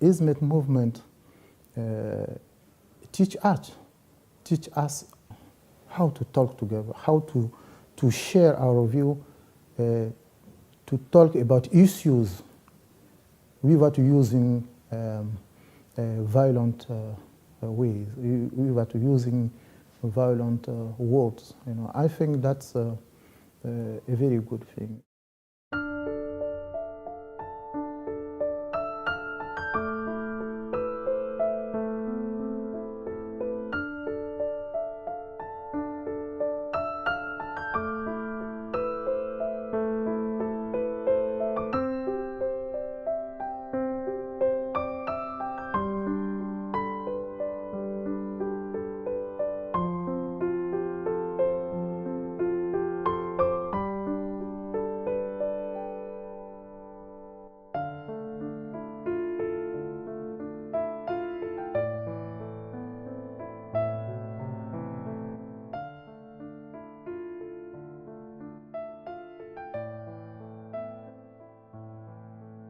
Hizmet Movement teach us how to talk together, how to share our view, to talk about issues without using violent ways, without using violent words. I think that's a very good thing.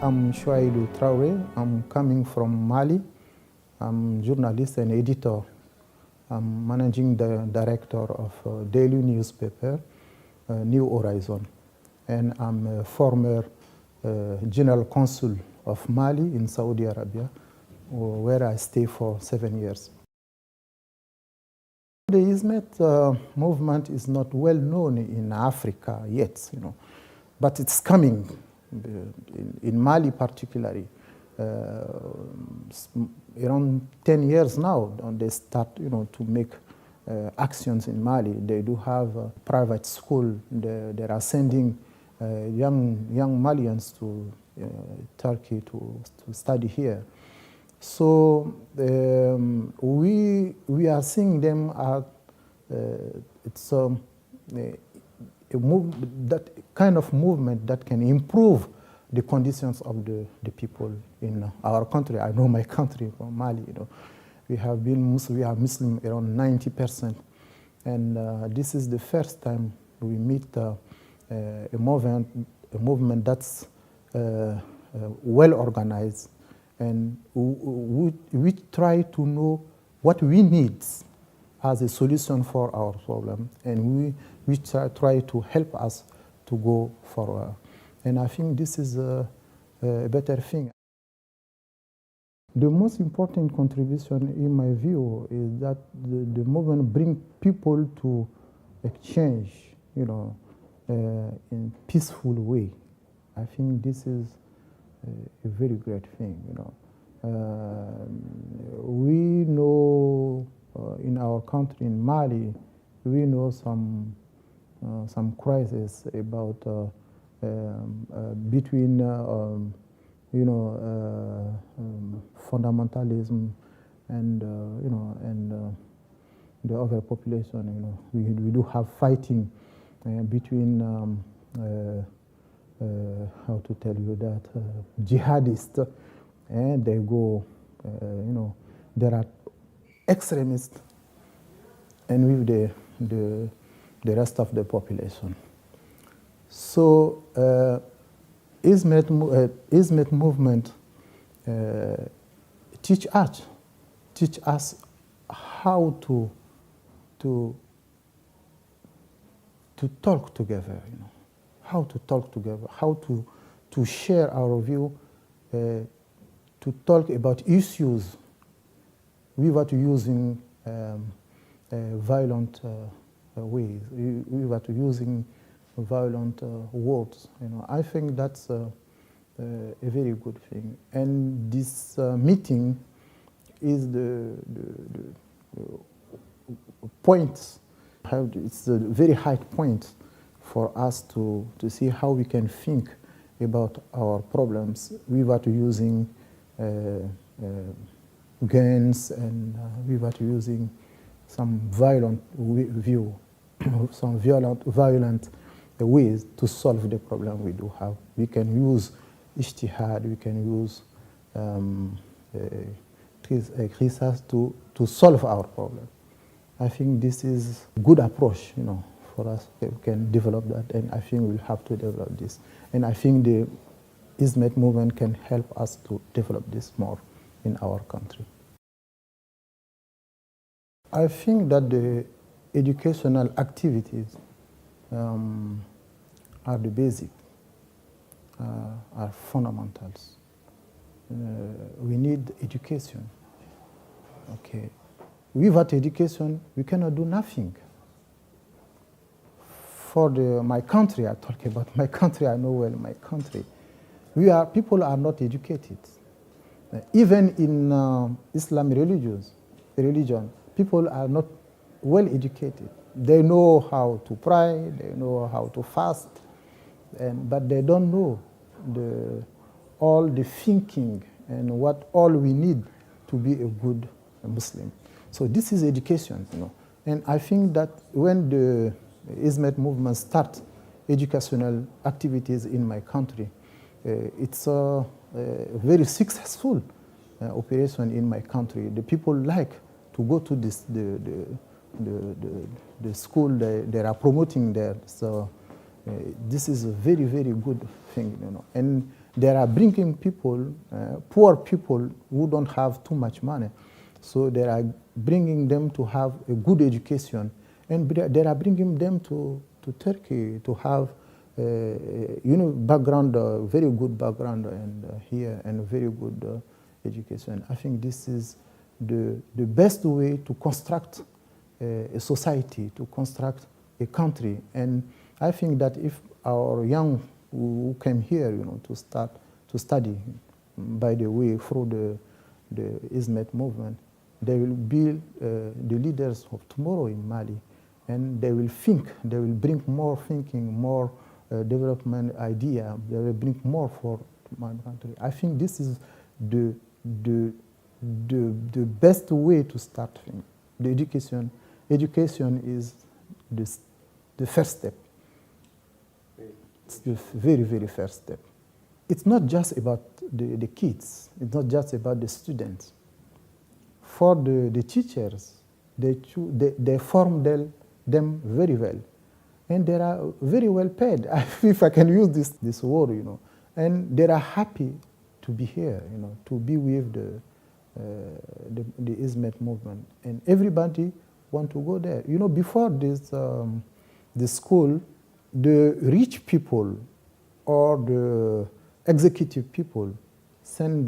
I'm Chouidaou Traore. I'm coming from Mali. I'm a journalist and editor. I'm managing the director of a daily newspaper, Nouvel Horizon. And I'm a former general consul of Mali in Saudi Arabia, where I stay for 7 years. The Hizmet movement is not well known in Africa yet, but it's coming. In Mali particularly, around 10 years now, they start to make actions in Mali. They do have a private school. They are sending young Malians to Turkey to study here. So we are seeing them as it's that kind of movement that can improve the conditions of the people in our country. I know my country, from Mali. We have Muslim around 90%, and this is the first time we meet a movement that's well organized, and we try to know what we need as a solution for our problem, and we try to help us to go forward. And I think this is a better thing. The most important contribution, in my view, is that the movement brings people to exchange, in peaceful way. I think this is a very great thing. We know in our country, in Mali, we know some crisis about between fundamentalism and the overpopulation. We do have fighting between how to tell you that jihadists, and they go there are extremists, and with the rest of the population. So Hizmet Movement teach us how to talk together, how to talk together, how to share our view, to talk about issues without using violent ways, without using violent words. I think that's a very good thing. And this meeting is the point. It's a very high point for us to see how we can think about our problems without using guns and without using some violent view, some violent ways to solve the problem we do have. We can use ijtihad, we can use research to solve our problem. I think this is a good approach, for us. We can develop that, and I think we'll have to develop this. And I think the Hizmet movement can help us to develop this more. in our country. I think that the educational activities are the basic, are fundamentals. We need education. Okay. Without education, we cannot do nothing. For my country, I talk about my country, I know well my country. People are not educated. Even in Islam religion, people are not well educated. They know how to pray, they know how to fast, but they don't know all the thinking and what all we need to be a good Muslim. So this is education, And I think that when the Hizmet movement starts educational activities in my country, it's a very successful operation in my country. The people like to go to the school they are promoting there. So this is a very, very good thing, And they are bringing people, poor people who don't have too much money. So they are bringing them to have a good education, and they are bringing them to Turkey to have, background, very good background, and here, and very good education. I think this is the best way to construct a society, to construct a country. And I think that if our young who came here, to start to study, by the way, through the Hizmet movement, they will be the leaders of tomorrow in Mali, and they will think, they will bring more thinking, more development idea, they will bring more for my country. I think this is the best way to start things. The education is the first step. It's the very, very first step. It's not just about the kids. It's not just about the students. For the teachers, they form them very well. And they are very well paid, if I can use this word, And they are happy to be here, to be with the Hizmet movement. And everybody want to go there. Before this school, the rich people or the executive people send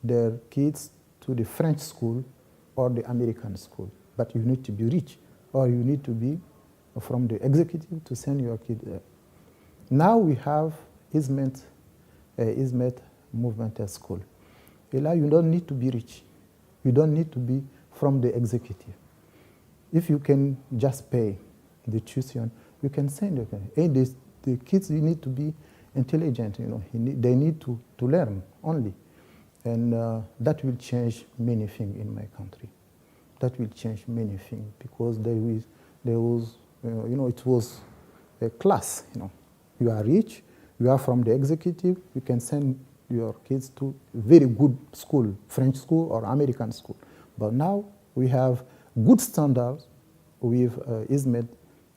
their kids to the French school or the American school. But you need to be rich, or you need to be from the executive to send your kid there. Now we have Hizmet Movement school. You don't need to be rich. You don't need to be from the executive. If you can just pay the tuition, you can send it. And the kids, you need to be intelligent, they need to learn only. And that will change many things in my country. That will change many things, because there was, it was a class, You are rich, you are from the executive, you can send your kids to very good school, French school or American school. But now we have good standards with Hizmet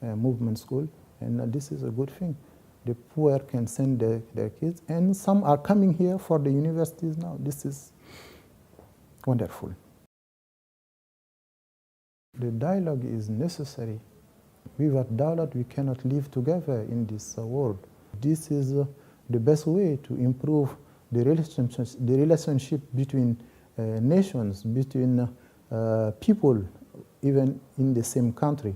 Movement school, and this is a good thing. The poor can send their kids, and some are coming here for the universities now. This is wonderful. The dialogue is necessary. Without dialogue, we cannot live together in this world. This is the best way to improve the relationship between nations, between people, even in the same country.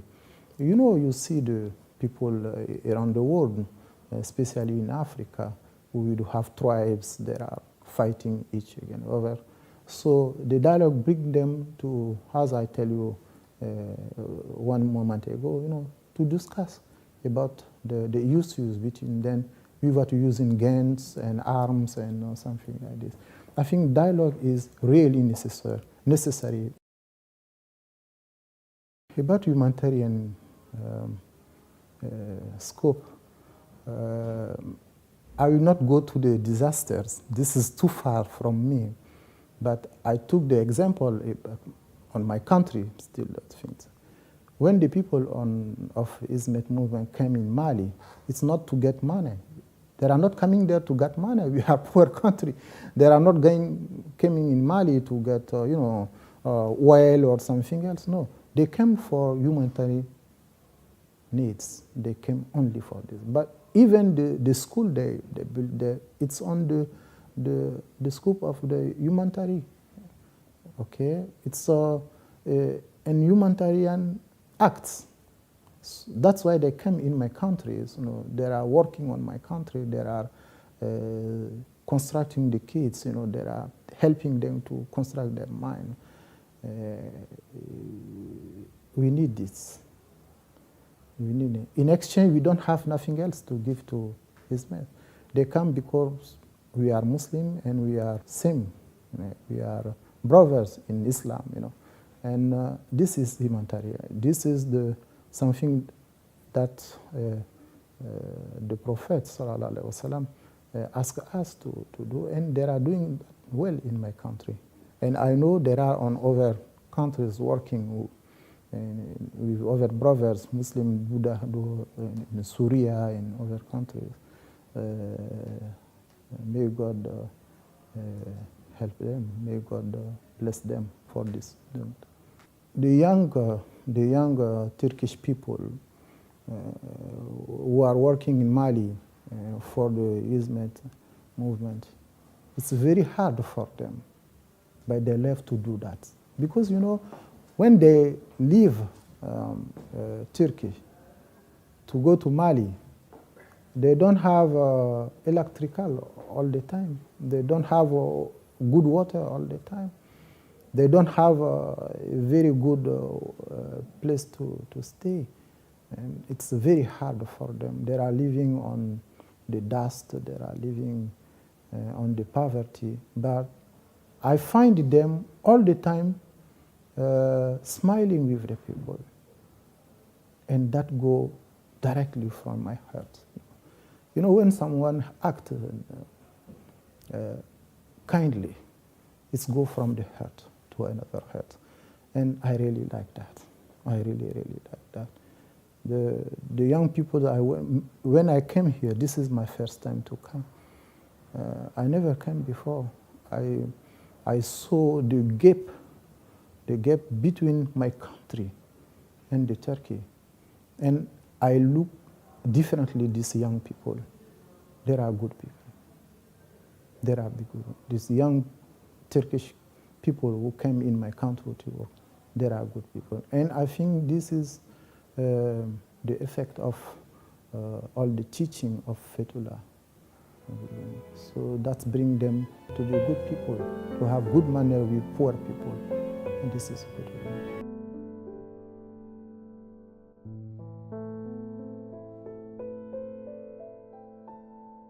You see the people around the world, especially in Africa, we do have tribes that are fighting each other. So the dialogue brings them to, as I tell you one moment ago, to discuss about the issues between them without using guns and arms and something like this. I think dialogue is really necessary. About humanitarian scope, I will not go to the disasters. This is too far from me. But I took the example on my country, still that things. When the people of Hizmet movement came in Mali, it's not to get money. They are not coming there to get money. We are a poor country. They are not coming in Mali to get, oil or something else. No, they came for humanitarian needs. They came only for this. But even the school they built there, it's on the scope of the humanitarian. Okay, it's an humanitarian act. That's why they came in my country. They are working on my country. They are constructing the kids. They are helping them to construct their mind. We need this. We need it. In exchange, we don't have nothing else to give to Hizmet. They come because we are Muslim and we are same. We are brothers in Islam. And this is humanitarian. This is something that the Prophet ﷺ asked us to do, and they are doing well in my country. And I know there are on other countries working with other brothers, Muslim Buddha in Syria and other countries. May God help them. May God bless them for this. The young Turkish people who are working in Mali for the Hizmet movement, it's very hard for them, but they love to do that. Because, when they leave Turkey to go to Mali, they don't have electrical all the time. They don't have good water all the time. They don't have a very good place to stay. And it's very hard for them. They are living on the dust. They are living on the poverty. But I find them all the time smiling with the people. And that goes directly from my heart. When someone acts kindly, it's go from the heart to another heart. And I really like that. I really, really like that. The young people, when I came here, this is my first time to come. I never came before. I saw the gap between my country and the Turkey. And I look differently these young people. They are good people. They are good. These young Turkish people who came in my country to work, they are good people. And I think this is the effect of all the teaching of Fethullah. So that brings them to be good people, to have good manner with poor people. And this is good.